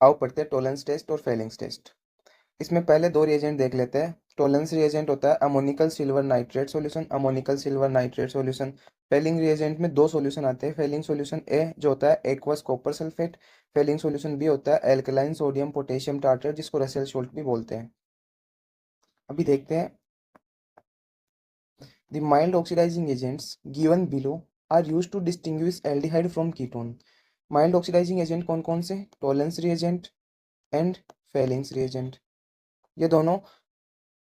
आओ पढ़ते हैं टोलेंस टेस्ट और फेलिंग्स टेस्ट। इसमें पहले दो रिएजेंट देख लेते हैं। टोलेंस रिएजेंट होता है ammoniacal silver nitrate solution, ammoniacal silver nitrate solution. Fehling reagent में दो सॉल्यूशन आते हैं। फेलिंग सॉल्यूशन ए जो होता है aqueous copper sulphate, Fehling solution B होता है एल्कलाइन सोडियम पोटेशियम टार्ट्रेट, जिसको रसेल सोल्ट भी बोलते हैं। अभी देखते हैं। The mild oxidizing agents given below are used to distinguish aldehyde from ketone. Mild oxidizing agent कौन कौन से? Tollens reagent and Fehling's reagent. ये दोनों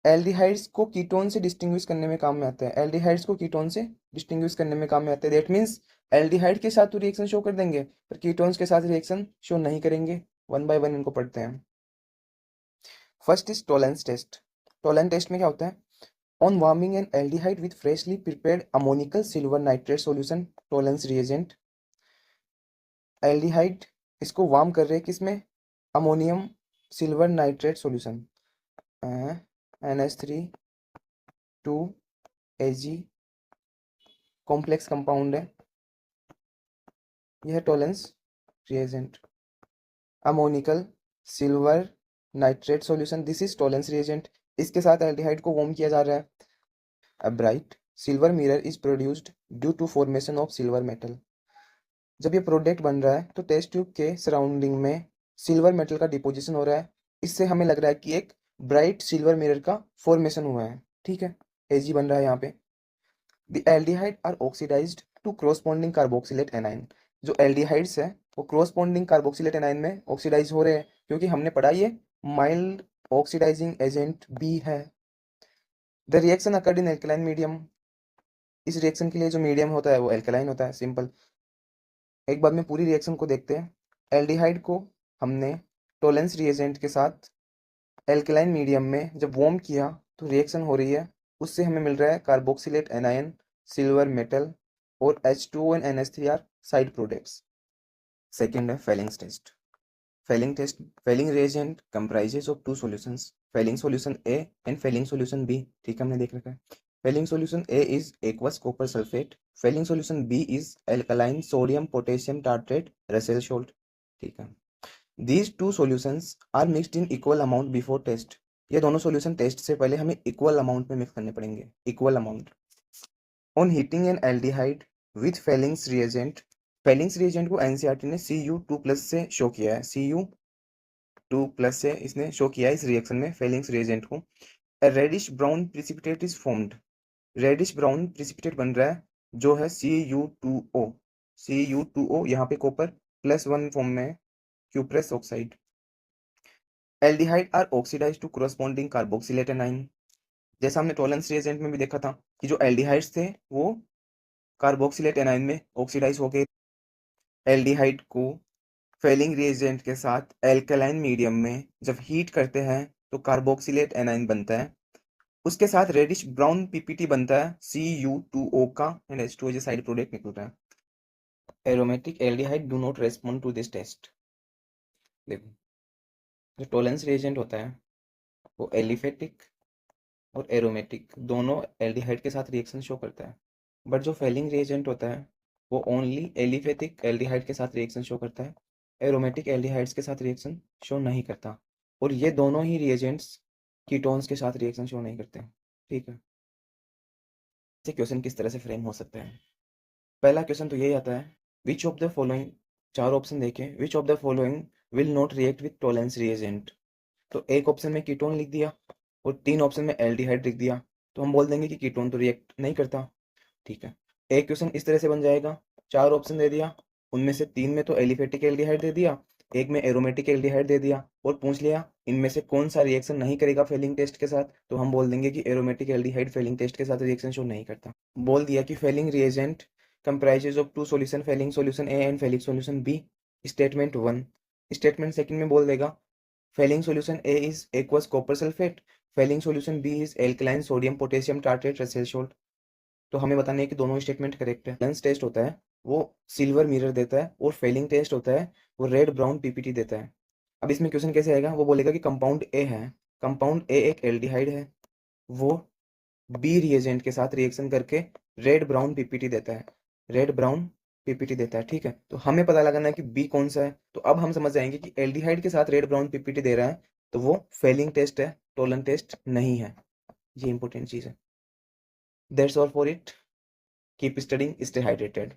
एल्डिहाइड्स को कीटोन से डिस्टिंग्विश करने में काम में आते हैं। एल्डिहाइड्स को कीटोन से डिस्टिंग्विश करने में काम में आते हैं। दैट मीन्स एल्डिहाइड के साथ तो रिएक्शन शो कर देंगे पर कीटोन्स के साथ रिएक्शन शो नहीं करेंगे। वन बाय वन इनको पढ़ते हैं। First is Tollens test. Tollens test में क्या होता है? On warming an aldehyde with freshly prepared ammoniacal silver nitrate solution, Tollens reagent. Aldehyde इसको वार्म कर रहे हैं किसमें? Ammonium silver nitrate solution, NH3 2 Ag complex compound है। यह Tollens reagent. Ammoniacal silver nitrate solution, this is Tollens reagent. इसके साथ aldehyde को वार्म किया जा रहा है। A bright silver mirror is produced due to formation of silver metal. जब ये प्रोडक्ट बन रहा है तो टेस्ट ट्यूब के सराउंडिंग में सिल्वर मेटल का डिपोजिशन हो रहा है। इससे हमें लग रहा है कि एक ब्राइट सिल्वर मिरर का फॉर्मेशन हुआ है। ठीक है, Ag बन रहा है यहाँ पे। The aldehyde are oxidized to corresponding carboxylate anion। जो एल्डिहाइड्स है वो corresponding carboxylate anion में ऑक्सीडाइज हो रहे हैं, क्योंकि हमने पढ़ा ये माइल्ड ऑक्सीडाइजिंग एजेंट बी है। The reaction occurred in alkaline medium. इस रिएक्शन के लिए जो मीडियम होता है वो एल्कलाइन होता है, सिंपल। एक बार में पूरी रिएक्शन को देखते हैं। एल्डिहाइड को हमने टोलेंस रिएजेंट के साथ एल्कलाइन मीडियम में जब वार्म किया तो रिएक्शन हो रही है। उससे हमें मिल रहा है कार्बोक्सिलेट एनायन, सिल्वर मेटल और H2O and NH3 are side products. Second है Fehling's test. Fehling reagent comprises of two solutions, Fehling solution A and Fehling solution B. ठीक है, हमने देख रखा है। Fehling solution A is aqueous copper sulphate, Fehling solution B is alkaline sodium potassium tartrate Rochelle salt. ठीक है। These two solutions are mixed in equal amount before test। ये दोनों सॉल्यूशन टेस्ट से पहले हमें इक्वल अमाउंट में mix करने पड़ेंगे, equal amount. On heating N aldehyde with Fehling's reagent, Fehling's reagent को एनसीईआरटी ने Cu2+ से शो किया है। Cu2+ से इसने शो किया है इस रिएक्शन में फेलिंग्स रिएजेंट को। A reddish brown precipitate is formed। Reddish brown precipitate बन रहा है जो है Cu2O। Cu2O यहाँ पे कॉपर +1 फॉर्म में है, cuprous oxide. Aldehyde are oxidise to corresponding carboxylate anion. जैसा हमने टोलेंस रिएजेंट में भी देखा था कि जो एल्डिहाइड्स थे वो कार्बोक्सिलेट एनाइन में ऑक्सीडाइज हो गए। एल्डिहाइड को फेलिंग रिएजेंट के साथ एल्कलाइन मीडियम में जब हीट करते हैं तो कार्बोक्सिलेट एनाइन बनता है। उसके साथ रेडिश ब्राउन पीपीटी बनता है Cu2O का, एंड H2O साइड प्रोडक्ट निकलता है। Aromatic aldehyde do not respond to this test. देखो, जो टोलेंस रिएजेंट होता है वो एलिफेटिक और एरोमेटिक दोनों एल्डिहाइड के साथ रिएक्शन शो करता है। बट जो फेलिंग रिएजेंट होता है वो ओनली एलिफेटिक एल्डिहाइड के साथ रिएक्शन शो करता है, एरोमेटिक एल्डिहाइड्स के साथ रिएक्शन शो नहीं करता। और ये दोनों ही रिएजेंट्स कीटोन्स के साथ रिएक्शन शो नहीं करते। ठीक है, ऐसे क्वेश्चन किस तरह से फ्रेम हो सकते हैं? पहला क्वेश्चन तो यही आता है, विच ऑफ द फॉलोइंग, चार ऑप्शन देखें, which of the following will not react with Tollens reagent. तो एक ऑप्शन में कीटोन लिख दिया और तीन ऑप्शन में एल्डिहाइड लिख दिया, तो हम बोल देंगे कि कीटोन तो रिएक्ट नहीं करता। ठीक है, एक क्वेश्चन इस तरह से बन जाएगा, चार ऑप्शन दे दिया, उनमें से तीन में तो एलिफेटिक एल्डिहाइड दे दिया, एक में एरोमेटिक एल्डिहाइड दे दिया, और पूछ लिया इनमें से कौन सा रिएक्शन नहीं करेगा फेलिंग टेस्ट के साथ, तो हम बोल देंगे कि एरोमेटिक एल्डिहाइड फेलिंग टेस्ट के साथ रिएक्शन शो नहीं करता। बोल दिया कि Fehling reagent comprises of two solution, Fehling solution A and Fehling solution B. Statement 1। Statement second में बोल देगा Fehling solution A is aqueous copper sulphate, Fehling solution B is alkaline sodium potassium tartrate Rochelle salt. तो हमें बताना है कि दोनों statement correct है। लेंस टेस्ट होता है वो सिल्वर मिरर देता है और फेलिंग टेस्ट होता है वो रेड ब्राउन पीपीटी देता है। अब इसमें क्वेश्चन कैसे आएगा, वो बोलेगा कि कंपाउंड ए है, कंपाउंड ए एक एल्डिहाइड है, वो बी रिएजेंट के साथ रिएक्शन करके रेड ब्राउन पीपीटी देता है। रेड ब्राउन पीपीटी देता है, ठीक है। तो हमें पता लगाना है कि बी कौन सा है। तो अब हम समझ जाएंगे कि एल्डिहाइड के साथ रेड ब्राउन पीपीटी दे रहा है तो वो फेलिंग टेस्ट है, टोलन टेस्ट नहीं है। ये इंपॉर्टेंट चीज है। That's all for it. Keep studying, stay hydrated.